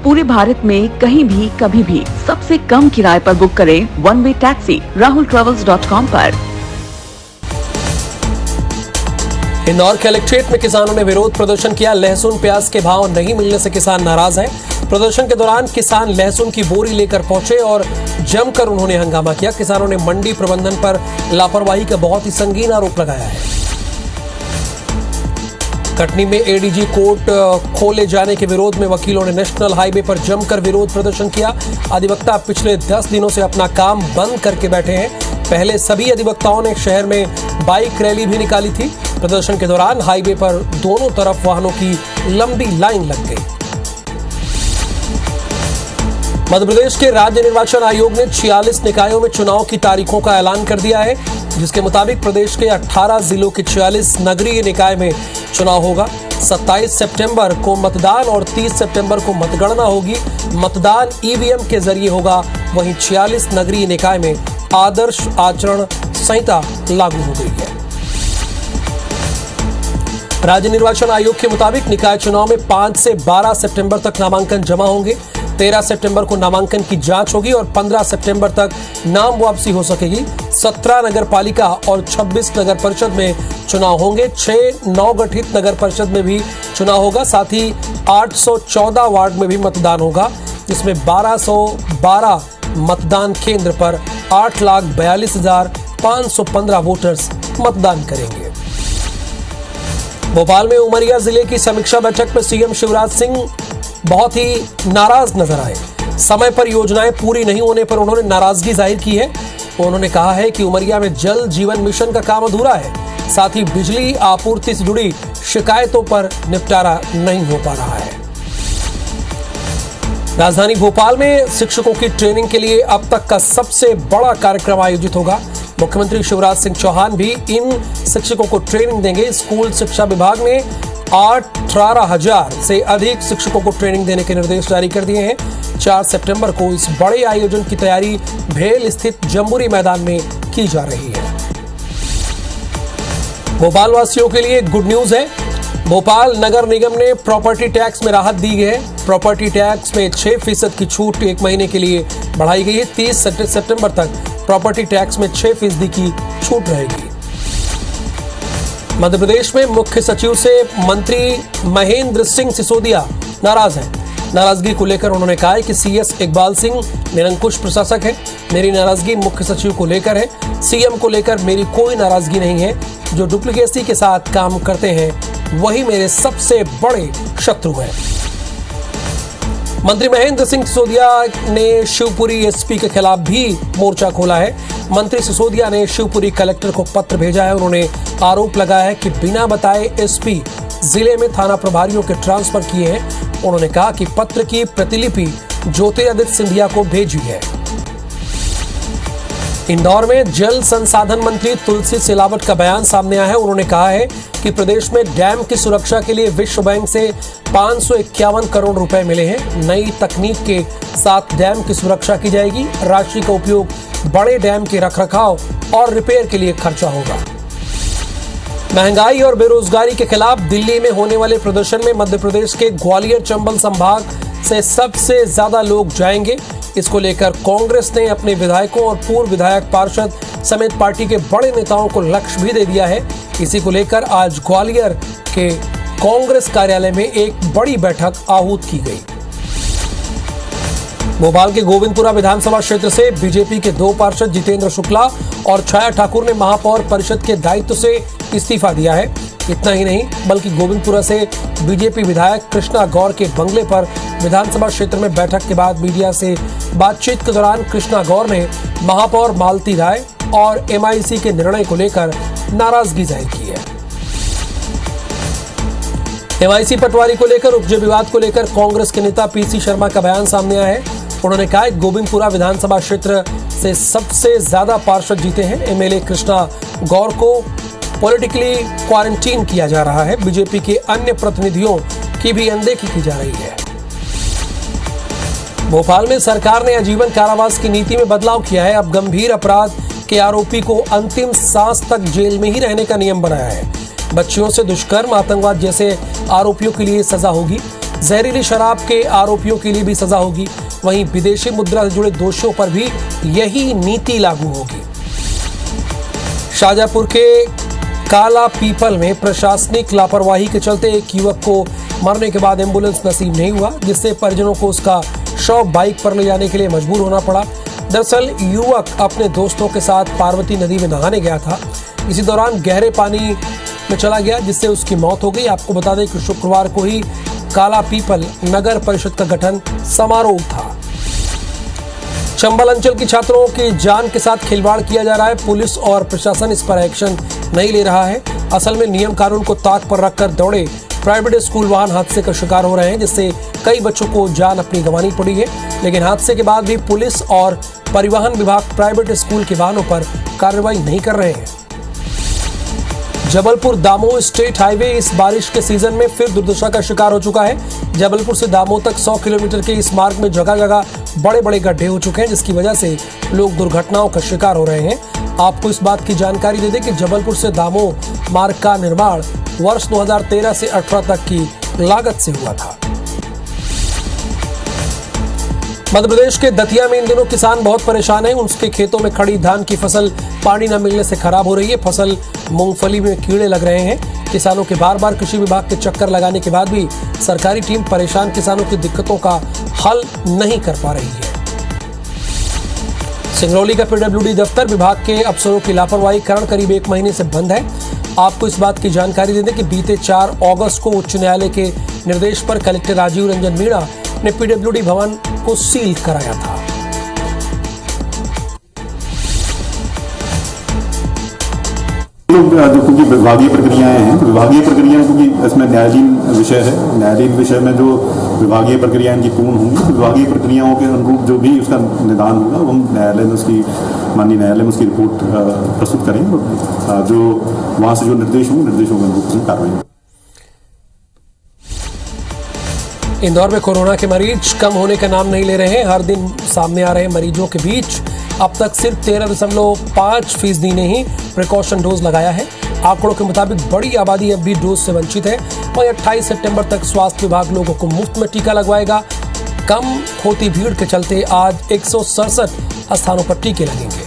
पूरे भारत में कहीं भी कभी भी सबसे कम किराए पर बुक करें वन वे टैक्सी rahultravels.com पर। इंदौर कलेक्ट्रेट में किसानों ने विरोध प्रदर्शन किया। लहसुन प्याज के भाव नहीं मिलने से किसान नाराज हैं। प्रदर्शन के दौरान किसान लहसुन की बोरी लेकर पहुंचे और जमकर उन्होंने हंगामा किया। किसानों ने मंडी प्रबंधन पर लापरवाही का बहुत ही संगीन आरोप लगाया है। कटनी में एडीजी कोर्ट खोले जाने के विरोध में वकीलों ने नेशनल हाईवे पर जमकर विरोध प्रदर्शन किया। अधिवक्ता पिछले 10 दिनों से अपना काम बंद करके बैठे हैं। पहले सभी अधिवक्ताओं ने शहर में बाइक रैली भी निकाली थी। प्रदर्शन के दौरान हाईवे पर दोनों तरफ वाहनों की लंबी लाइन लग गई। मध्य प्रदेश के राज्य निर्वाचन आयोग ने 46 निकायों में चुनाव की तारीखों का ऐलान कर दिया है, जिसके मुताबिक प्रदेश के 18 जिलों के 46 नगरीय निकाय में चुनाव होगा। 27 सितंबर को मतदान और 30 सितंबर को मतगणना होगी। मतदान ईवीएम के जरिए होगा। वहीं 46 नगरीय निकाय में आदर्श आचरण संहिता लागू हो गई है। राज्य निर्वाचन आयोग के मुताबिक निकाय चुनाव में 5 से 12 सितंबर तक नामांकन जमा होंगे। 13 सितंबर को नामांकन की जांच होगी और 15 सितंबर तक नाम वापसी हो सकेगी। 17 नगर पालिका और 26 नगर परिषद में चुनाव होंगे। 6 नवगठित नगर परिषद में भी चुनाव होगा। साथ ही 814 वार्ड में भी मतदान होगा, जिसमें 1212 मतदान केंद्र पर 8,42,515 वोटर्स मतदान करेंगे। भोपाल में उमरिया जिले की समीक्षा बैठक में सीएम शिवराज सिंह बहुत ही नाराज नजर आए। समय पर योजनाएं पूरी नहीं होने पर उन्होंने नाराजगी जाहिर की है। उन्होंने कहा है कि उमरिया में जल जीवन मिशन का काम अधूरा है। साथ ही बिजली आपूर्ति से जुड़ी शिकायतों पर निपटारा नहीं हो पा रहा है। राजधानी भोपाल में शिक्षकों की ट्रेनिंग के लिए अब तक का सबसे बड़ा कार्यक्रम आयोजित होगा। मुख्यमंत्री शिवराज सिंह चौहान भी इन शिक्षकों को ट्रेनिंग देंगे। स्कूल शिक्षा विभाग ने 18,000 से अधिक शिक्षकों को ट्रेनिंग देने के निर्देश जारी कर दिए हैं। 4 सितंबर को इस बड़े आयोजन की तैयारी भेल स्थित जम्बूरी मैदान में की जा रही है। भोपाल वासियों के लिए गुड न्यूज है। भोपाल नगर निगम ने प्रॉपर्टी टैक्स में राहत दी है। प्रॉपर्टी टैक्स में 6% की छूट 1 महीने के लिए बढ़ाई गई है। 30 सितंबर तक प्रॉपर्टी टैक्स में 6% की छूट रहेगी। मध्य प्रदेश में मुख्य सचिव से मंत्री महेंद्र सिंह सिसोदिया नाराज हैं। नाराजगी को लेकर उन्होंने कहा है कि सीएस इकबाल सिंह निरंकुश प्रशासक है। मेरी नाराजगी मुख्य सचिव को लेकर है। सीएम को लेकर मेरी कोई नाराजगी नहीं है। जो डुप्लीकेसी के साथ काम करते हैं वही मेरे सबसे बड़े शत्रु हैं। मंत्री महेंद्र सिंह सिसोदिया ने शिवपुरी एसपी के खिलाफ भी मोर्चा खोला है। मंत्री सिसोदिया ने शिवपुरी कलेक्टर को पत्र भेजा है। उन्होंने आरोप लगाया है कि बिना बताए एसपी जिले में थाना प्रभारियों के ट्रांसफर किए हैं। उन्होंने कहा कि पत्र की प्रतिलिपि ज्योतिरादित्य सिंधिया को भेजी है। इंदौर में जल संसाधन मंत्री तुलसी सिलावट का बयान सामने आया है। उन्होंने कहा है कि प्रदेश में डैम की सुरक्षा के लिए विश्व बैंक से 551 करोड़ रुपए मिले हैं। नई तकनीक के साथ डैम की सुरक्षा की जाएगी। राशि का उपयोग बड़े डैम के रखरखाव और रिपेयर के लिए खर्चा होगा। महंगाई और बेरोजगारी के खिलाफ दिल्ली में होने वाले प्रदर्शन में मध्य प्रदेश के ग्वालियर चंबल संभाग से सबसे ज्यादा लोग जाएंगे। इसको लेकर कांग्रेस ने अपने विधायकों और पूर्व विधायक पार्षद समेत पार्टी के बड़े नेताओं को लक्ष्य भी दे दिया है। इसी को लेकर आज ग्वालियर के कांग्रेस कार्यालय में एक बड़ी बैठक आहूत की गई। भोपाल के गोविंदपुरा विधानसभा क्षेत्र से बीजेपी के 2 पार्षद जितेंद्र शुक्ला और छाया ठाकुर ने महापौर परिषद के दायित्व से इस्तीफा दिया है। इतना ही नहीं बल्कि गोविंदपुरा से बीजेपी विधायक कृष्णा गौर के बंगले पर विधानसभा क्षेत्र में बैठक के बाद मीडिया से बातचीत के दौरान कृष्णा गौर ने महापौर मालती राय और एमआईसी के निर्णय को लेकर नाराजगी जाहिर की है। एमआईसी पटवारी को लेकर उपजे विवाद को लेकर कांग्रेस के नेता पीसी शर्मा का बयान सामने आया है। उन्होंने कहा गोविंदपुरा विधानसभा क्षेत्र से सबसे ज्यादा पार्षद जीते हैं। एमएलए कृष्णा गौर को पॉलिटिकली क्वारंटीन किया जा रहा है। बीजेपी के अन्य प्रतिनिधियों की भी अनदेखी की जा रही है। भोपाल में सरकार ने आजीवन कारावास की नीति में बदलाव किया है। अब गंभीर अपराध के आरोपी को अंतिम सांस तक जेल में ही रहने का नियम बनाया है। बच्चियों से दुष्कर्म, आतंकवाद जैसे आरोपियों के लिए सजा होगी। जहरीली शराब के आरोपियों के लिए भी सजा होगी। वहीं विदेशी मुद्रा से जुड़े दोषियों पर भी यही नीति लागू होगी। शाहजहांपुर के काला पीपल में प्रशासनिक लापरवाही के चलते एक युवक को मरने के बाद एम्बुलेंस नसीब नहीं हुआ, जिससे परिजनों को उसका शव बाइक पर ले जाने के लिए मजबूर होना पड़ा। दरअसल युवक अपने दोस्तों के साथ पार्वती नदी में नहाने गया था। इसी दौरान गहरे पानी में चला गया, जिससे उसकी मौत हो गई। आपको बता दें कि शुक्रवार को ही काला पीपल नगर परिषद का गठन समारोह था। चंबल अंचल की छात्रों की जान के साथ खिलवाड़ किया जा रहा है। पुलिस और प्रशासन इस पर एक्शन नहीं ले रहा है। असल में नियम कानून को ताक पर रखकर दौड़े प्राइवेट स्कूल वाहन हादसे का शिकार हो रहे हैं, जिससे कई बच्चों को जान अपनी गंवानी पड़ी है। लेकिन हादसे के बाद भी पुलिस और परिवहन विभाग प्राइवेट स्कूल के वाहनों पर कार्रवाई नहीं कर रहे हैं। जबलपुर दामोह स्टेट हाईवे इस बारिश के सीजन में फिर दुर्दशा का शिकार हो चुका है। जबलपुर से दामोह तक 100 किलोमीटर के इस मार्ग में जगह जगह बड़े बड़े गड्ढे हो चुके हैं, जिसकी वजह से लोग दुर्घटनाओं का शिकार हो रहे हैं। आपको इस बात की जानकारी दे दें कि जबलपुर से दामोह मार्ग का निर्माण वर्ष 2013 से 18 तक की लागत से हुआ था। मध्य प्रदेश के दतिया में इन दिनों किसान बहुत परेशान हैं। उनके खेतों में खड़ी धान की फसल पानी न मिलने से खराब हो रही है। फसल मूंगफली में कीड़े लग रहे हैं। किसानों के बार बार कृषि विभाग के चक्कर लगाने के बाद भी सरकारी टीम परेशान किसानों की दिक्कतों का हल नहीं कर पा रही है। सिंगरौली का पीडब्ल्यूडी दफ्तर विभाग के अफसरों की लापरवाही कारण करीब 1 महीने से बंद है। आपको इस बात की जानकारी दे दें कि बीते 4 अगस्त को उच्च न्यायालय के निर्देश पर कलेक्टर राजीव रंजन मीणा ने पीडब्ल्यूडी भवन को सील कराया था। जो क्योंकि विभागीय प्रक्रियाएं हैं, विभागीय प्रक्रियाएं क्योंकि इसमें न्यायाधीन विषय है, न्यायाधीन विषय में जो विभागीय प्रक्रियाएं इनकी पूर्ण होंगी, विभागीय प्रक्रियाओं के अनुरूप जो भी उसका निदान होगा वो हम न्यायालय में उसकी माननीय न्यायालय में उसकी रिपोर्ट प्रस्तुत करेंगे। जो वहां से जो निर्देश होंगे निर्देशों के अनुरूप कार्रवाई। इंदौर में कोरोना के मरीज कम होने का नाम नहीं ले रहे हैं। हर दिन सामने आ रहे मरीजों के बीच अब तक सिर्फ 13.5% ने ही प्रिकॉशन डोज लगाया है। आंकड़ों के मुताबिक बड़ी आबादी अब भी डोज से वंचित है। वहीं 28 सितंबर तक स्वास्थ्य विभाग लोगों को मुफ्त में टीका लगवाएगा। कम होती भीड़ के चलते आज 167 स्थानों पर टीके लगेंगे।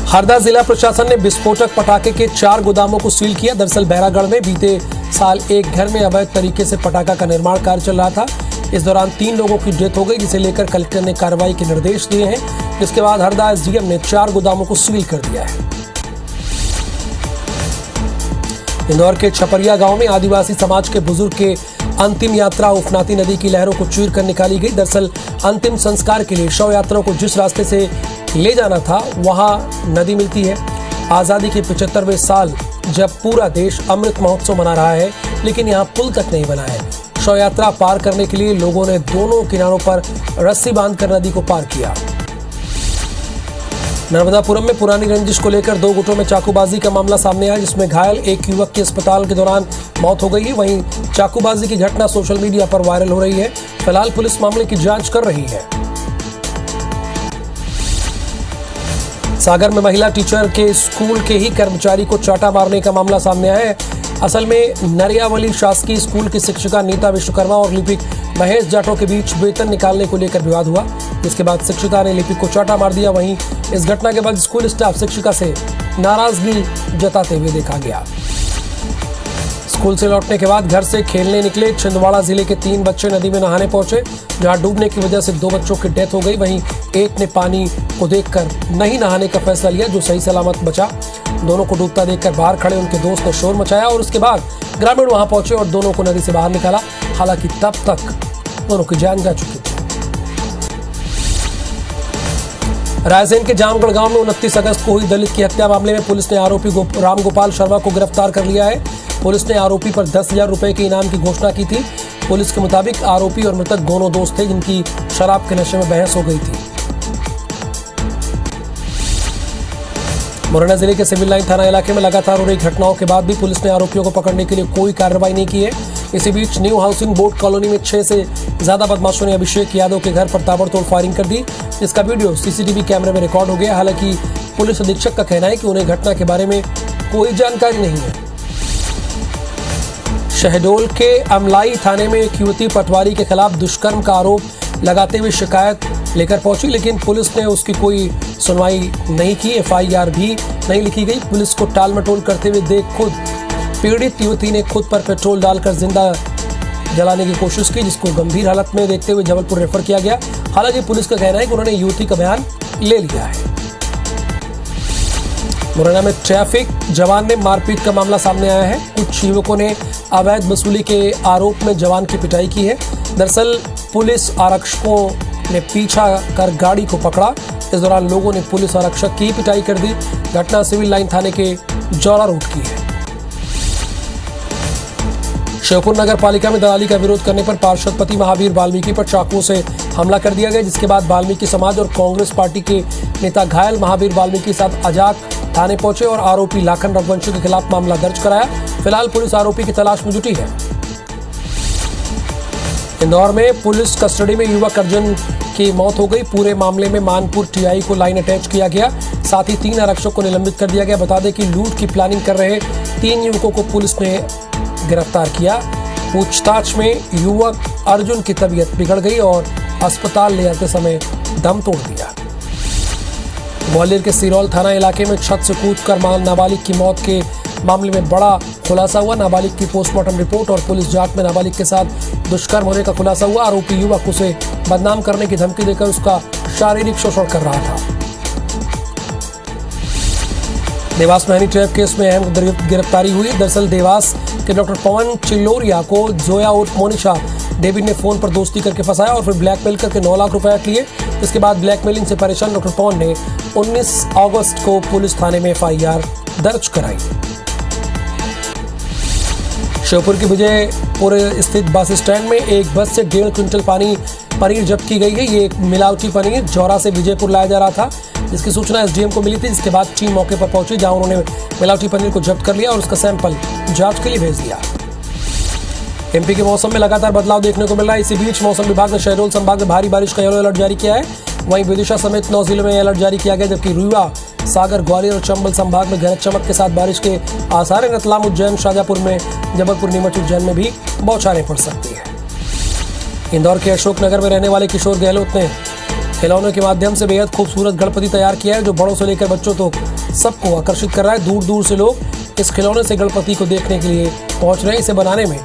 हरदा जिला प्रशासन ने विस्फोटक पटाखे के 4 गोदामों को सील किया। दरअसल बैरागढ़ में बीते साल एक घर में अवैध तरीके से पटाखा का निर्माण कार्य चल रहा था। इस दौरान 3 लोगों की डेथ हो गई, जिसे लेकर कलेक्टर ने कार्रवाई के निर्देश दिए हैं। इसके बाद हरदा एसडीएम ने 4 गोदामों को सील कर दिया है। इंदौर के छपरिया गांव में आदिवासी समाज के बुजुर्ग के अंतिम यात्रा उफनाती नदी की लहरों को चीर कर निकाली गई। दरअसल अंतिम संस्कार के लिए शव यात्रा को जिस रास्ते से ले जाना था वहां नदी मिलती है। आजादी के 75वें साल जब पूरा देश अमृत महोत्सव मना रहा है, लेकिन यहाँ पुल तक नहीं बना है। शव यात्रा पार करने के लिए लोगों ने दोनों किनारों पर रस्सी बांधकर नदी को पार किया। नर्मदापुरम में पुरानी रंजिश को लेकर 2 गुटों में चाकूबाजी का मामला सामने आया, जिसमें घायल एक युवक की अस्पताल के दौरान मौत हो गई है। वहीं चाकूबाजी की घटना सोशल मीडिया पर वायरल हो रही है। फिलहाल पुलिस मामले की जांच कर रही है। सागर में महिला टीचर के स्कूल के ही कर्मचारी को चाटा मारने का मामला सामने आया है। असल में नरियावली शासकीय स्कूल की शिक्षिका नीता विश्वकर्मा और लिपिक महेश जाटव के बीच वेतन निकालने को लेकर विवाद हुआ, जिसके बाद शिक्षिका ने लिपिक को चाटा मार दिया। वहीं इस घटना के बाद स्कूल स्टाफ शिक्षिका से नाराजगी जताते हुए देखा गया। स्कूल से लौटने के बाद घर से खेलने निकले छिंदवाड़ा जिले के 3 बच्चे नदी में नहाने पहुंचे, जहां डूबने की वजह से 2 बच्चों की डेथ हो गई। वहीं एक ने पानी को देखकर नहीं नहाने का फैसला लिया, जो सही सलामत बचा। दोनों को डूबता देखकर बाहर खड़े उनके दोस्त ने शोर मचाया और उसके बाद ग्रामीण वहां पहुंचे और दोनों को नदी से बाहर निकाला। हालांकि तब तक दोनों की जान जा चुकी थी। रायसेन के जामगढ़ गांव में 29 अगस्त को हुई दलित की हत्या मामले में पुलिस ने आरोपी रामगोपाल शर्मा को गिरफ्तार कर लिया है। पुलिस ने आरोपी पर 10,000 रुपए के इनाम की घोषणा की थी। पुलिस के मुताबिक आरोपी और मृतक दोनों दोस्त थे, जिनकी शराब के नशे में बहस हो गई थी। मुरैना जिले के सिविल लाइन थाना इलाके में लगातार हो रही घटनाओं के बाद भी पुलिस ने आरोपियों को पकड़ने के लिए कोई कार्रवाई नहीं की है। इसी बीच न्यू हाउसिंग बोर्ड कॉलोनी में 6 से ज्यादा बदमाशों ने अभिषेक यादव के घर पर ताबड़तोड़ फायरिंग कर दी, जिसका वीडियो सीसीटीवी कैमरे में रिकॉर्ड हो गया। हालांकि पुलिस अधीक्षक का कहना है कि उन्हें घटना के बारे में कोई जानकारी नहीं है। शहडोल के अमलाई थाने में एक युवती पटवारी के खिलाफ दुष्कर्म का आरोप लगाते हुए शिकायत लेकर पहुंची, लेकिन पुलिस ने उसकी कोई सुनवाई नहीं की। एफआईआर भी नहीं लिखी गई। पुलिस को टाल मटोल करते हुए देख खुद पीड़ित युवती ने खुद पर पेट्रोल डालकर जिंदा जलाने की कोशिश की, जिसको गंभीर हालत में देखते हुए जबलपुर रेफर किया गया। हालांकि पुलिस का कहना है कि उन्होंने युवती का बयान ले लिया है। मुरैना में ट्रैफिक जवान ने मारपीट का मामला सामने आया है। कुछ युवकों ने अवैध वसूली के आरोप में जवान की पिटाई की है। दरअसल पुलिस आरक्षकों ने पीछा कर गाड़ी को पकड़ा। इस दौरान लोगों ने पुलिस आरक्षक की पिटाई कर दी। घटना सिविल लाइन थाने के जौरा रोड की है। श्योपुर नगर पालिका में दलाली का विरोध करने पर पार्षद पति महावीर वाल्मीकि पर चाकुओं से हमला कर दिया गया, जिसके बाद वाल्मीकि समाज और कांग्रेस पार्टी के नेता घायल महावीर वाल्मीकि के साथ अजाक थाने पहुंचे और आरोपी लाखन रघुवंशी के खिलाफ मामला दर्ज कराया। फिलहाल पुलिस आरोपी की तलाश में जुटी है। इंदौर में पुलिस कस्टडी में युवक अर्जुन की मौत हो गई। पूरे मामले में मानपुर टीआई को लाइन अटैच किया गया, साथ ही 3 आरक्षक को निलंबित कर दिया गया। बता दें कि लूट की प्लानिंग कर रहे 3 युवकों को पुलिस ने गिरफ्तार किया। पूछताछ में युवक अर्जुन की तबीयत बिगड़ गई और अस्पताल ले जाते समय दम तोड़ दिया। ग्वालियर के सिरौल थाना इलाके में छत से कूदकर नाबालिग की मौत के मामले में बड़ा खुलासा हुआ। नाबालिग की पोस्टमार्टम रिपोर्ट और पुलिस जांच में नाबालिग के साथ दुष्कर्म होने का खुलासा हुआ। आरोपी युवक उसे बदनाम करने की धमकी देकर उसका शारीरिक शोषण कर रहा था। देवास में हनी ट्रैप केस में अहम गिरफ्तारी हुई। दरअसल देवास के डॉक्टर पवन चिल्लोरिया को जोया उर्फ मोनिशा डेविड ने फोन पर दोस्ती करके फंसाया और फिर ब्लैकमेल करके 9 लाख रुपए लिए। इसके बाद ब्लैकमेलिंग से परेशान डॉक्टर पवन ने 19 अगस्त को पुलिस थाने में एफआईआर दर्ज कराई। श्योपुर के विजयपुर स्थित बस स्टैंड में एक बस से 1.5 क्विंटल पनीर जब्त की गई है। ये एक मिलावटी पनीर जौरा से विजयपुर लाया जा रहा था, जिसकी सूचना एसडीएम को मिली थी। जिसके बाद टीम मौके पर पहुंची, जहां उन्होंने मिलावटी पनीर को जब्त कर लिया और उसका सैंपल जांच के लिए भेज दिया। एमपी के मौसम में लगातार बदलाव देखने को मिल रहा है। इसी बीच मौसम विभाग ने शहडोल संभाग में भारी बारिश का येलो अलर्ट जारी किया है। वहीं विदिशा समेत 9 जिलों में अलर्ट जारी किया गया, जबकि रीवा, सागर, ग्वालियर और चंबल संभाग में गरज चमक के साथ बारिश के आसार है। रतलाम, उज्जैन, शाजापुर में, जबलपुर, नीमच, उज्जैन में भी बौछारें पड़ सकती है। इंदौर के अशोकनगर में रहने वाले किशोर गहलोत ने खिलौनों के माध्यम से बेहद खूबसूरत गणपति तैयार किया है, जो बड़ों से लेकर बच्चों तक सबको आकर्षित कर रहा है। दूर दूर से लोग इस खिलौने से गणपति को देखने के लिए पहुंच रहे हैं। इसे बनाने में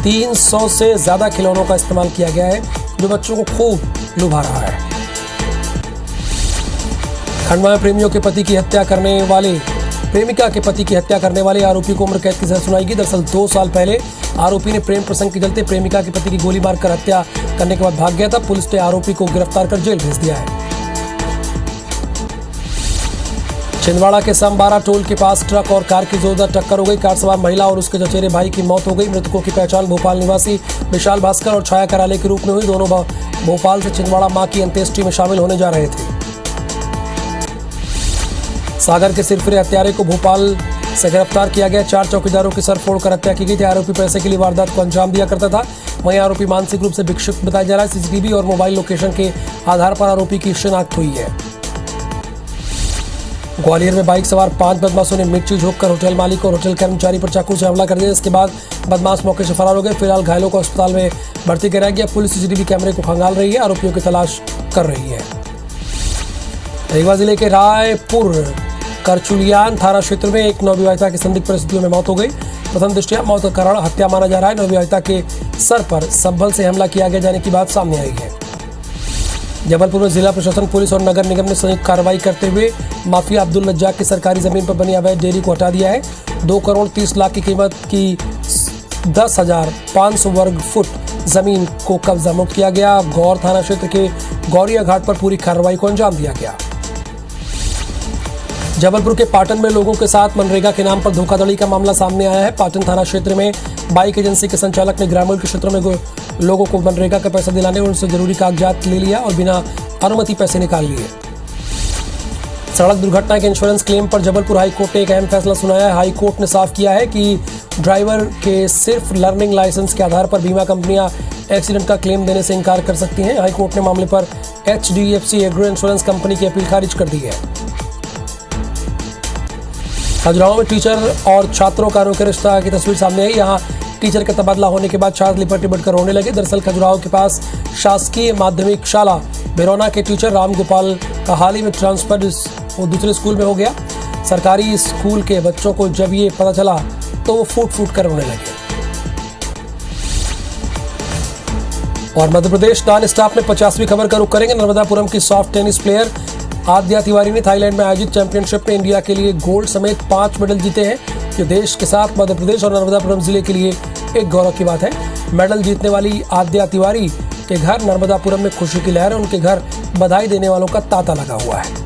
300 से ज्यादा खिलौनों का इस्तेमाल किया गया है, जो बच्चों को खूब लुभा रहा है। खंडवा में प्रेमिका के पति की हत्या करने वाले आरोपी को उम्र कैद की सजा सुनाई गई। दरअसल 2 साल पहले आरोपी ने प्रेम प्रसंग के चलते प्रेमिका के पति की गोली मारकर हत्या करने के बाद भाग गया था। पुलिस ने आरोपी को गिरफ्तार कर जेल भेज दिया है। छिंदवाड़ा के समबारा टोल के पास ट्रक और कार की जोरदार टक्कर हो गई। कार सवार महिला और उसके चचेरे भाई की मौत हो गई। मृतकों की पहचान भोपाल निवासी विशाल भास्कर और छाया कराले के रूप में हुई। दोनों भोपाल से छिंदवाड़ा मां की अंत्येष्टि में शामिल होने जा रहे थे। सागर के सिरफिरे हत्यारे को भोपाल से गिरफ्तार किया गया। 4 चौकीदारों की सर फोड़ कर हत्या की गई थी। आरोपी पैसे के लिए वारदात को अंजाम दिया करता था। वहीं आरोपी मानसिक रूप से विक्षिप्त बताया जा रहा है। सीसीटीवी और मोबाइल लोकेशन के आधार पर आरोपी की शिनाख्त हुई है। ग्वालियर में बाइक सवार 5 बदमाशों ने मिर्ची झोंककर होटल मालिक और होटल कर्मचारी पर चाकू से हमला कर दिया। इसके बाद बदमाश मौके से फरार हो गए। फिलहाल घायलों को अस्पताल में भर्ती कराया गया। पुलिस सीसीटीवी कैमरे को खंगाल रही है, आरोपियों की तलाश कर रही है। रीवा जिले के रायपुर करचुलियान थाना क्षेत्र में एक नवविवाहिता की संदिग्ध परिस्थितियों में मौत हो गई। प्रथम दृष्टया मौत का कारण हत्या माना जा रहा है। नवविवाहिता के सर पर सब्बल से हमला किया गया जाने की बात सामने आई है। जबलपुर में जिला प्रशासन, पुलिस और नगर निगम ने संयुक्त कार्रवाई करते हुए माफिया अब्दुल रज्जाक की सरकारी जमीन पर बनी अवैध डेयरी को हटा दिया है। 2 करोड़ 30 लाख की कीमत की 10,500 वर्ग फुट जमीन को कब्जा मुक्त किया गया। गौर थाना क्षेत्र के गौरिया घाट पर पूरी कार्रवाई को अंजाम दिया गया। जबलपुर के पाटन में लोगों के साथ मनरेगा के नाम पर धोखाधड़ी का मामला सामने आया है। पाटन थाना क्षेत्र में बाइक एजेंसी के संचालक ने ग्रामीण के क्षेत्रों में लोगों को मनरेगा का पैसा दिलाने और उनसे जरूरी कागजात ले लिया और बिना अनुमति पैसे निकाल लिए। सड़क दुर्घटना के इंश्योरेंस क्लेम पर जबलपुर हाईकोर्ट ने एक अहम फैसला सुनाया है। हाईकोर्ट ने साफ किया है कि ड्राइवर के सिर्फ लर्निंग लाइसेंस के आधार पर बीमा कंपनियां एक्सीडेंट का क्लेम देने से इनकार कर सकती हैं। हाईकोर्ट ने मामले पर HDFC एग्रो इंश्योरेंस कंपनी की अपील खारिज कर दी है। खजुराहो में टीचर और छात्रों का अनोखे रिश्ता की तस्वीर सामने आई। यहाँ टीचर का तबादला होने के बाद छात्र लिपट लिपट कर रोने लगे। दरअसल खजुराहो के पास शासकीय माध्यमिक शाला बेरोना के टीचर राम गोपाल का हाल ही में ट्रांसफर दूसरे स्कूल में हो गया। सरकारी स्कूल के बच्चों को जब ये पता चला तो वो फूट फूट कर रोने लगे। और मध्य प्रदेश नॉन स्टॉप में 50वीं खबर का रुख करेंगे। नर्मदापुरम की सॉफ्ट टेनिस प्लेयर आद्या तिवारी ने थाईलैंड में आयोजित चैंपियनशिप में इंडिया के लिए गोल्ड समेत 5 मेडल जीते हैं। ये देश के साथ मध्य प्रदेश और नर्मदापुरम जिले के लिए एक गौरव की बात है। मेडल जीतने वाली आद्या तिवारी के घर नर्मदापुरम में खुशी की लहर है। उनके घर बधाई देने वालों का तांता लगा हुआ है।